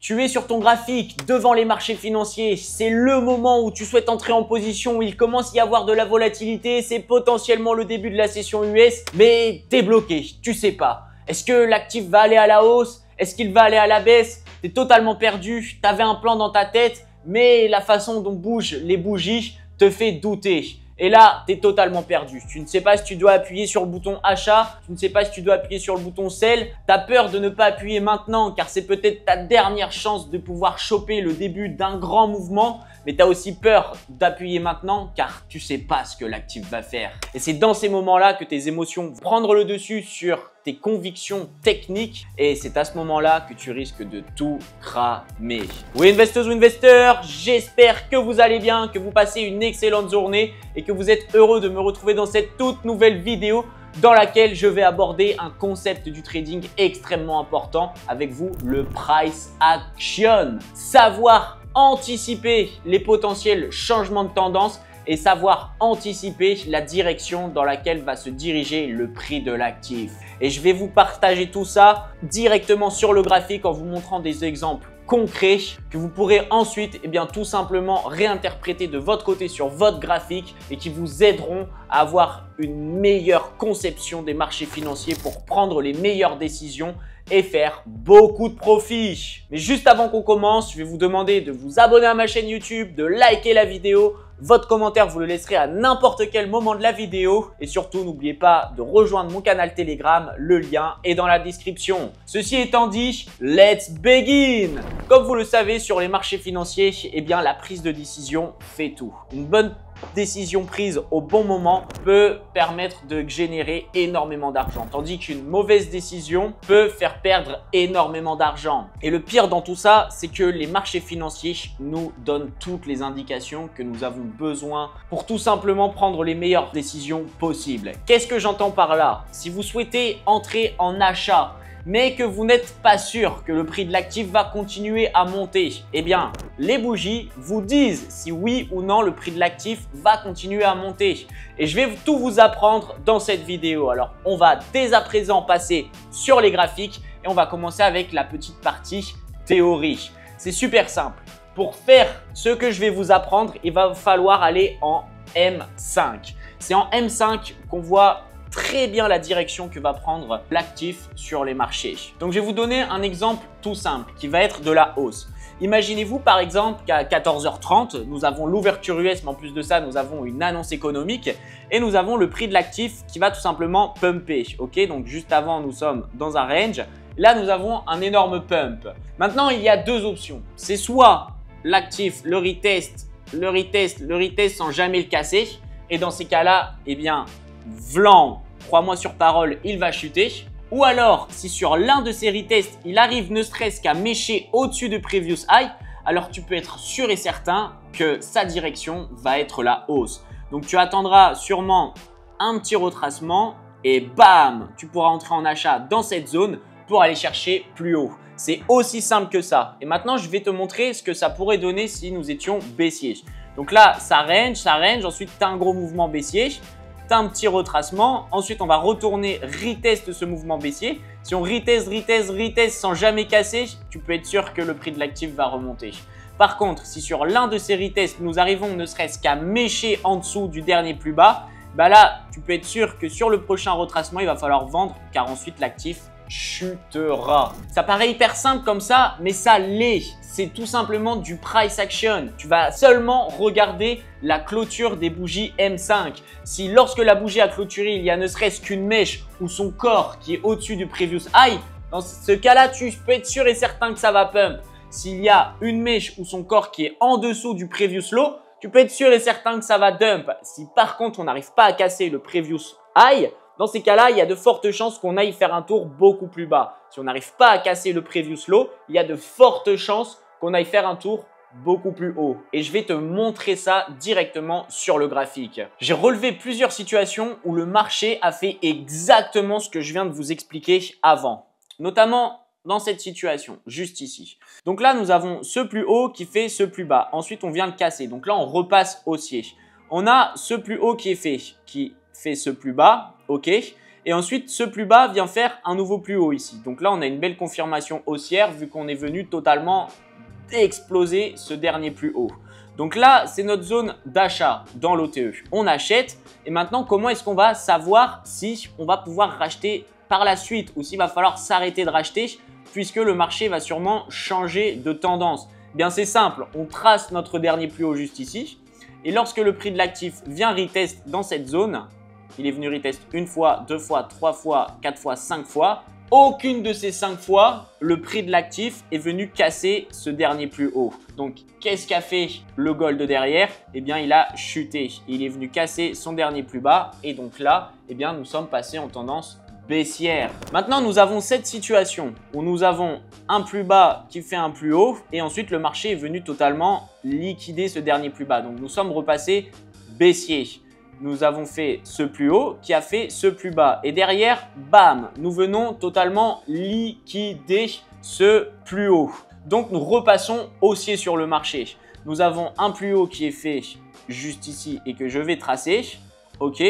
Tu es sur ton graphique devant les marchés financiers. C'est le moment où tu souhaites entrer en position, où il commence à y avoir de la volatilité. C'est potentiellement le début de la session US, mais t'es bloqué. Tu sais pas. Est-ce que l'actif va aller à la hausse? Est-ce qu'il va aller à la baisse? T'es totalement perdu. T'avais un plan dans ta tête, mais la façon dont bougent les bougies te fait douter. Et là, tu es totalement perdu. Tu ne sais pas si tu dois appuyer sur le bouton achat, tu ne sais pas si tu dois appuyer sur le bouton sell. Tu as peur de ne pas appuyer maintenant car c'est peut-être ta dernière chance de pouvoir choper le début d'un grand mouvement. Mais tu as aussi peur d'appuyer maintenant car tu ne sais pas ce que l'actif va faire. Et c'est dans ces moments-là que tes émotions vont prendre le dessus sur tes convictions techniques et c'est à ce moment-là que tu risques de tout cramer. Oui, investeuses ou investisseurs, j'espère que vous allez bien, que vous passez une excellente journée et que vous êtes heureux de me retrouver dans cette toute nouvelle vidéo dans laquelle je vais aborder un concept du trading extrêmement important avec vous, le price action. Savoir anticiper les potentiels changements de tendance et savoir anticiper la direction dans laquelle va se diriger le prix de l'actif. Et je vais vous partager tout ça directement sur le graphique en vous montrant des exemples concrets que vous pourrez ensuite tout simplement réinterpréter de votre côté sur votre graphique et qui vous aideront à avoir une meilleure conception des marchés financiers pour prendre les meilleures décisions et faire beaucoup de profit. Mais juste avant qu'on commence, je vais vous demander de vous abonner à ma chaîne YouTube, de liker la vidéo. Votre commentaire, vous le laisserez à n'importe quel moment de la vidéo. Et surtout, n'oubliez pas de rejoindre mon canal Telegram. Le lien est dans la description. Ceci étant dit, let's begin! Comme vous le savez, sur les marchés financiers, la prise de décision fait tout. Une bonne décision prise au bon moment peut permettre de générer énormément d'argent, tandis qu'une mauvaise décision peut faire perdre énormément d'argent. Et le pire dans tout ça, c'est que les marchés financiers nous donnent toutes les indications que nous avons besoin pour tout simplement prendre les meilleures décisions possibles. Qu'est-ce que j'entends par là? Si vous souhaitez entrer en achat, mais que vous n'êtes pas sûr que le prix de l'actif va continuer à monter, les bougies vous disent si oui ou non le prix de l'actif va continuer à monter. Et je vais tout vous apprendre dans cette vidéo. Alors, on va dès à présent passer sur les graphiques et on va commencer avec la petite partie théorie. C'est super simple. Pour faire ce que je vais vous apprendre, il va falloir aller en M5. C'est en M5 qu'on voit très bien la direction que va prendre l'actif sur les marchés. Donc, je vais vous donner un exemple tout simple qui va être de la hausse. Imaginez-vous par exemple qu'à 14h30, nous avons l'ouverture US, mais en plus de ça, nous avons une annonce économique et nous avons le prix de l'actif qui va tout simplement pumper. Ok, donc juste avant, nous sommes dans un range. Là, nous avons un énorme pump. Maintenant, il y a deux options. C'est soit l'actif le retest sans jamais le casser. Et dans ces cas-là, Vlan, crois-moi sur parole, il va chuter. Ou alors, si sur l'un de ces retests, il arrive ne serait-ce qu'à mécher au-dessus de previous high, alors tu peux être sûr et certain que sa direction va être la hausse. Donc, tu attendras sûrement un petit retracement et bam, tu pourras entrer en achat dans cette zone pour aller chercher plus haut. C'est aussi simple que ça. Et maintenant, je vais te montrer ce que ça pourrait donner si nous étions baissiers. Donc là, ça range. Ensuite, tu as un gros mouvement baissier. Tu as un petit retracement. Ensuite, on va retourner retest ce mouvement baissier. Si on retest sans jamais casser, tu peux être sûr que le prix de l'actif va remonter. Par contre, si sur l'un de ces retests, nous arrivons ne serait-ce qu'à mécher en dessous du dernier plus bas, là, tu peux être sûr que sur le prochain retracement, il va falloir vendre car ensuite l'actif chutera. Ça paraît hyper simple comme ça, mais ça l'est. C'est tout simplement du price action. Tu vas seulement regarder la clôture des bougies M5. Si lorsque la bougie a clôturé, il y a ne serait-ce qu'une mèche ou son corps qui est au-dessus du previous high, dans ce cas-là, tu peux être sûr et certain que ça va pump. S'il y a une mèche ou son corps qui est en dessous du previous low, tu peux être sûr et certain que ça va dump. Si par contre, on n'arrive pas à casser le previous high, dans ces cas-là, il y a de fortes chances qu'on aille faire un tour beaucoup plus bas. Si on n'arrive pas à casser le previous low, il y a de fortes chances qu'on aille faire un tour beaucoup plus haut. Et je vais te montrer ça directement sur le graphique. J'ai relevé plusieurs situations où le marché a fait exactement ce que je viens de vous expliquer avant. Notamment dans cette situation, juste ici. Donc là, nous avons ce plus haut qui fait ce plus bas. Ensuite, on vient le casser. Donc là, on repasse haussier. On a ce plus haut qui fait ce plus bas, ok. Et ensuite, ce plus bas vient faire un nouveau plus haut ici. Donc là, on a une belle confirmation haussière vu qu'on est venu totalement exploser ce dernier plus haut. Donc là, c'est notre zone d'achat dans l'OTE. On achète et maintenant, comment est-ce qu'on va savoir si on va pouvoir racheter par la suite ou s'il va falloir s'arrêter de racheter puisque le marché va sûrement changer de tendance? Bien, c'est simple, on trace notre dernier plus haut juste ici et lorsque le prix de l'actif vient retest dans cette zone, il est venu retest une fois, deux fois, trois fois, quatre fois, cinq fois. Aucune de ces 5 fois, le prix de l'actif est venu casser ce dernier plus haut. Donc, qu'est-ce qu'a fait le gold derrière? Eh bien, il a chuté. Il est venu casser son dernier plus bas. Et donc là, eh bien, nous sommes passés en tendance baissière. Maintenant, nous avons cette situation où nous avons un plus bas qui fait un plus haut. Et ensuite, le marché est venu totalement liquider ce dernier plus bas. Donc, nous sommes repassés baissiers. Nous avons fait ce plus haut qui a fait ce plus bas. Et derrière, bam, nous venons totalement liquider ce plus haut. Donc, nous repassons haussier sur le marché. Nous avons un plus haut qui est fait juste ici et que je vais tracer. OK.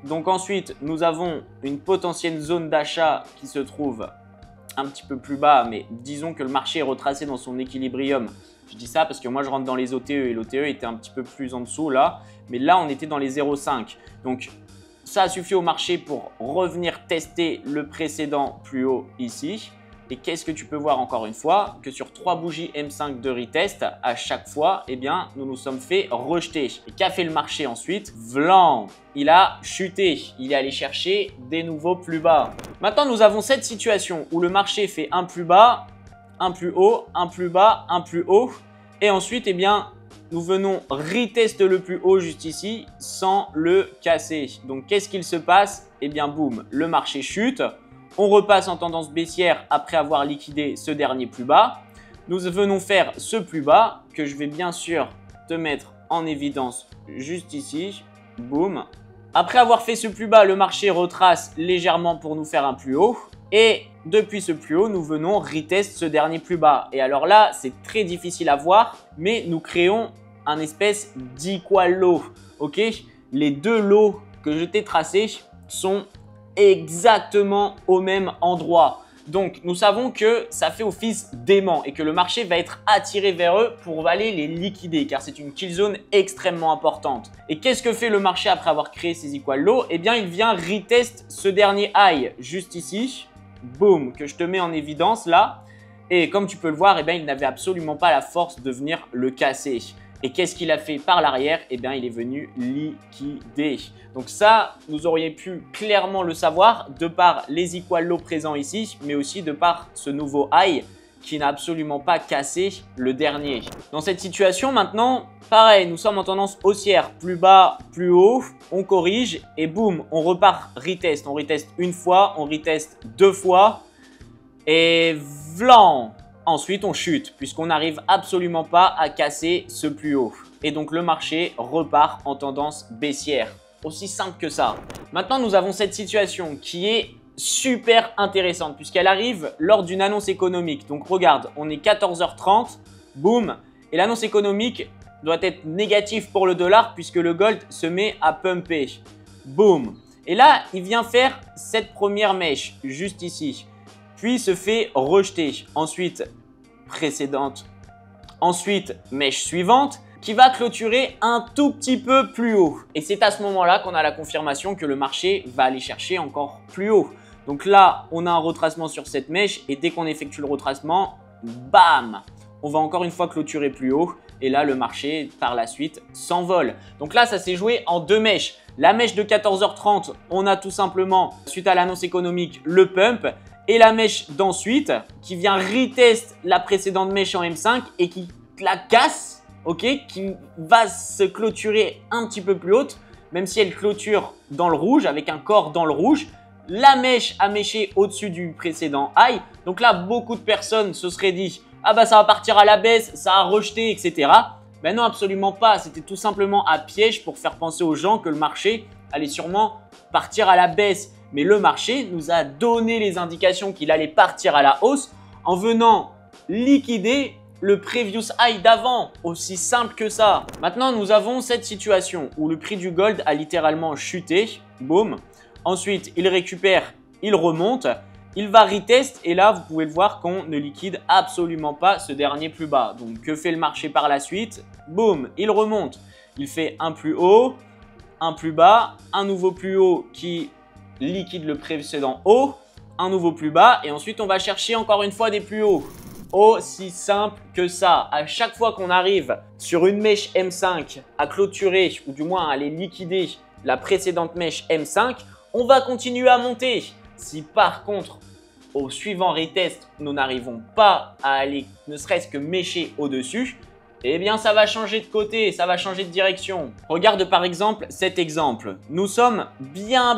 Donc, ensuite, nous avons une potentielle zone d'achat qui se trouve un petit peu plus bas. Mais disons que le marché est retracé dans son équilibrium. Je dis ça parce que moi, je rentre dans les OTE et l'OTE était un petit peu plus en dessous là. Mais là, on était dans les 0,5. Donc, ça a suffi au marché pour revenir tester le précédent plus haut ici. Et qu'est-ce que tu peux voir encore une fois? Que sur 3 bougies M5 de retest, à chaque fois, eh bien, nous nous sommes fait rejeter. Et qu'a fait le marché ensuite? Vlan, il a chuté. Il est allé chercher des nouveaux plus bas. Maintenant, nous avons cette situation où le marché fait un plus bas, un plus haut, un plus bas, un plus haut. Et ensuite, eh bien, nous venons retester le plus haut juste ici sans le casser. Donc, qu'est-ce qu'il se passe? Eh bien, boum, le marché chute. On repasse en tendance baissière après avoir liquidé ce dernier plus bas. Nous venons faire ce plus bas que je vais bien sûr te mettre en évidence juste ici. Boum. Après avoir fait ce plus bas, le marché retrace légèrement pour nous faire un plus haut. Et depuis ce plus haut, nous venons retest ce dernier plus bas. Et alors là, c'est très difficile à voir, mais nous créons un espèce d'equal low. Ok, les deux lows que je t'ai tracés sont exactement au même endroit. Donc, nous savons que ça fait office d'aimant et que le marché va être attiré vers eux pour aller les liquider car c'est une kill zone extrêmement importante. Et qu'est-ce que fait le marché après avoir créé ces equal lows? Eh bien, il vient retest ce dernier high juste ici. Boom, que je te mets en évidence là. Et comme tu peux le voir, eh bien, il n'avait absolument pas la force de venir le casser. Et qu'est-ce qu'il a fait par l'arrière? Eh bien, il est venu liquider. Donc ça, nous aurions pu clairement le savoir de par les equal lows présents ici, mais aussi de par ce nouveau high qui n'a absolument pas cassé le dernier. Dans cette situation maintenant, pareil, nous sommes en tendance haussière, plus bas, plus haut, on corrige et boum, on repart retest. On reteste une fois, on reteste deux fois et vlan. Ensuite, on chute puisqu'on n'arrive absolument pas à casser ce plus haut. Et donc, le marché repart en tendance baissière. Aussi simple que ça. Maintenant, nous avons cette situation qui est super intéressante puisqu'elle arrive lors d'une annonce économique. Donc, regarde, on est 14h30, boum. Et l'annonce économique doit être négative pour le dollar puisque le gold se met à pumper. Boum. Et là, il vient faire cette première mèche juste ici. Puis se fait rejeter. Ensuite, précédente. Ensuite, mèche suivante qui va clôturer un tout petit peu plus haut. Et c'est à ce moment-là qu'on a la confirmation que le marché va aller chercher encore plus haut. Donc là, on a un retracement sur cette mèche et dès qu'on effectue le retracement, bam, on va encore une fois clôturer plus haut. Et là, le marché, par la suite, s'envole. Donc là, ça s'est joué en deux mèches. La mèche de 14h30, on a tout simplement, suite à l'annonce économique, le pump. Et la mèche d'ensuite qui vient retest la précédente mèche en M5 et qui la casse, ok, qui va se clôturer un petit peu plus haute, même si elle clôture dans le rouge, avec un corps dans le rouge. La mèche a méché au-dessus du précédent high. Donc là, beaucoup de personnes se seraient dit « Ah bah ça va partir à la baisse, ça a rejeté, etc. » Ben non, absolument pas. C'était tout simplement un piège pour faire penser aux gens que le marché allait sûrement partir à la baisse. Mais le marché nous a donné les indications qu'il allait partir à la hausse en venant liquider le previous high d'avant. Aussi simple que ça. Maintenant, nous avons cette situation où le prix du gold a littéralement chuté. Boum. Ensuite, il récupère, il remonte, il va retest et là, vous pouvez le voir qu'on ne liquide absolument pas ce dernier plus bas. Donc, que fait le marché par la suite? Boum, il remonte. Il fait un plus haut, un plus bas, un nouveau plus haut qui liquide le précédent haut, un nouveau plus bas et ensuite, on va chercher encore une fois des plus hauts. Aussi simple que ça. À chaque fois qu'on arrive sur une mèche M5 à clôturer ou du moins à aller liquider la précédente mèche M5, on va continuer à monter. Si par contre, au suivant retest, nous n'arrivons pas à aller ne serait-ce que mêcher au-dessus, eh bien ça va changer de côté, ça va changer de direction. Regarde par exemple cet exemple. Nous sommes bien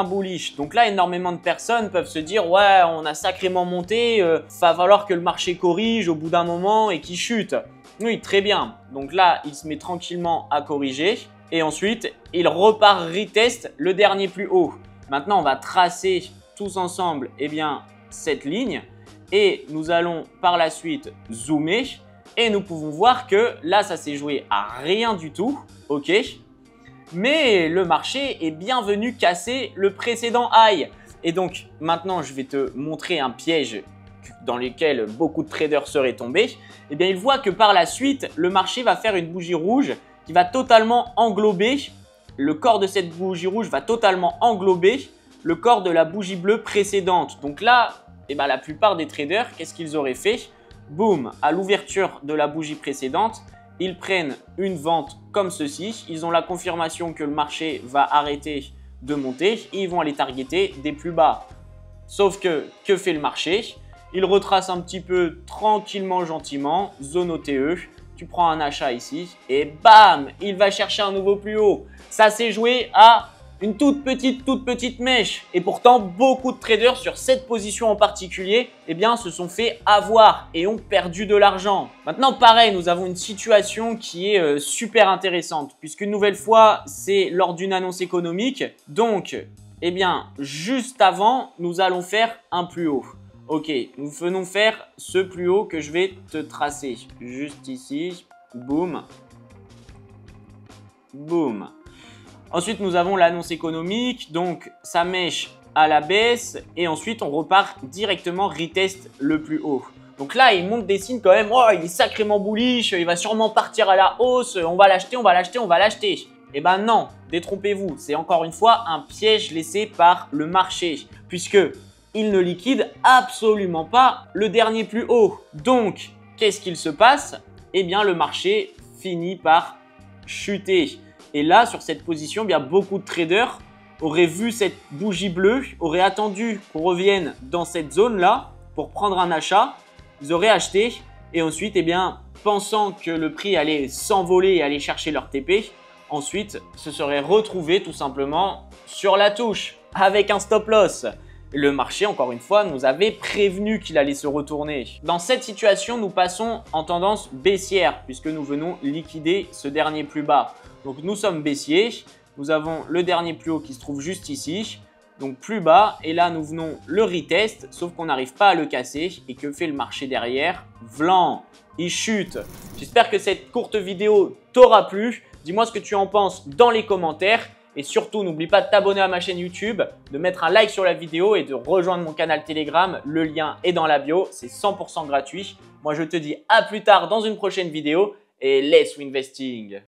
bullish. Donc là, énormément de personnes peuvent se dire « Ouais, on a sacrément monté, va falloir que le marché corrige au bout d'un moment et qu'il chute. » Oui, très bien. Donc là, il se met tranquillement à corriger. Et ensuite, il repart retest le dernier plus haut. Maintenant, on va tracer tous ensemble cette ligne. Et nous allons par la suite zoomer. Et nous pouvons voir que là, ça s'est joué à rien du tout, ok? Mais le marché est bien venu casser le précédent high. Et donc, maintenant, je vais te montrer un piège dans lequel beaucoup de traders seraient tombés. Eh bien, il voit que par la suite, le marché va faire une bougie rouge qui va totalement englober, le corps de cette bougie rouge va totalement englober le corps de la bougie bleue précédente. Donc là, la plupart des traders, qu'est-ce qu'ils auraient fait? Boum, à l'ouverture de la bougie précédente, ils prennent une vente comme ceci. Ils ont la confirmation que le marché va arrêter de monter et ils vont aller targeter des plus bas. Sauf que fait le marché? Il retrace un petit peu tranquillement, gentiment, zone OTE. Tu prends un achat ici et bam, il va chercher un nouveau plus haut. Ça s'est joué à une toute petite mèche. Et pourtant, beaucoup de traders sur cette position en particulier, se sont fait avoir et ont perdu de l'argent. Maintenant, pareil, nous avons une situation qui est super intéressante puisqu'une nouvelle fois, c'est lors d'une annonce économique. Donc, juste avant, nous allons faire un plus haut. Ok, nous venons faire ce plus haut que je vais te tracer. Juste ici, boum, boum. Ensuite, nous avons l'annonce économique, donc ça mèche à la baisse et ensuite on repart directement retest le plus haut. Donc là, il montre des signes quand même, oh, il est sacrément bullish, il va sûrement partir à la hausse, on va l'acheter, on va l'acheter, on va l'acheter. Eh ben non, détrompez-vous, c'est encore une fois un piège laissé par le marché puisque il ne liquide absolument pas le dernier plus haut. Donc, qu'est-ce qu'il se passe? Eh bien, le marché finit par chuter. Et là, sur cette position, beaucoup de traders auraient vu cette bougie bleue, auraient attendu qu'on revienne dans cette zone-là pour prendre un achat. Ils auraient acheté et ensuite, pensant que le prix allait s'envoler et aller chercher leur TP, ensuite, se seraient retrouvés tout simplement sur la touche avec un stop loss. Le marché, encore une fois, nous avait prévenu qu'il allait se retourner. Dans cette situation, nous passons en tendance baissière puisque nous venons liquider ce dernier plus bas. Donc, nous sommes baissiers. Nous avons le dernier plus haut qui se trouve juste ici. Donc, plus bas. Et là, nous venons le retest, sauf qu'on n'arrive pas à le casser. Et que fait le marché derrière? Vlan, il chute. J'espère que cette courte vidéo t'aura plu. Dis-moi ce que tu en penses dans les commentaires. Et surtout, n'oublie pas de t'abonner à ma chaîne YouTube, de mettre un like sur la vidéo et de rejoindre mon canal Telegram. Le lien est dans la bio, c'est 100% gratuit. Moi, je te dis à plus tard dans une prochaine vidéo et let's investing.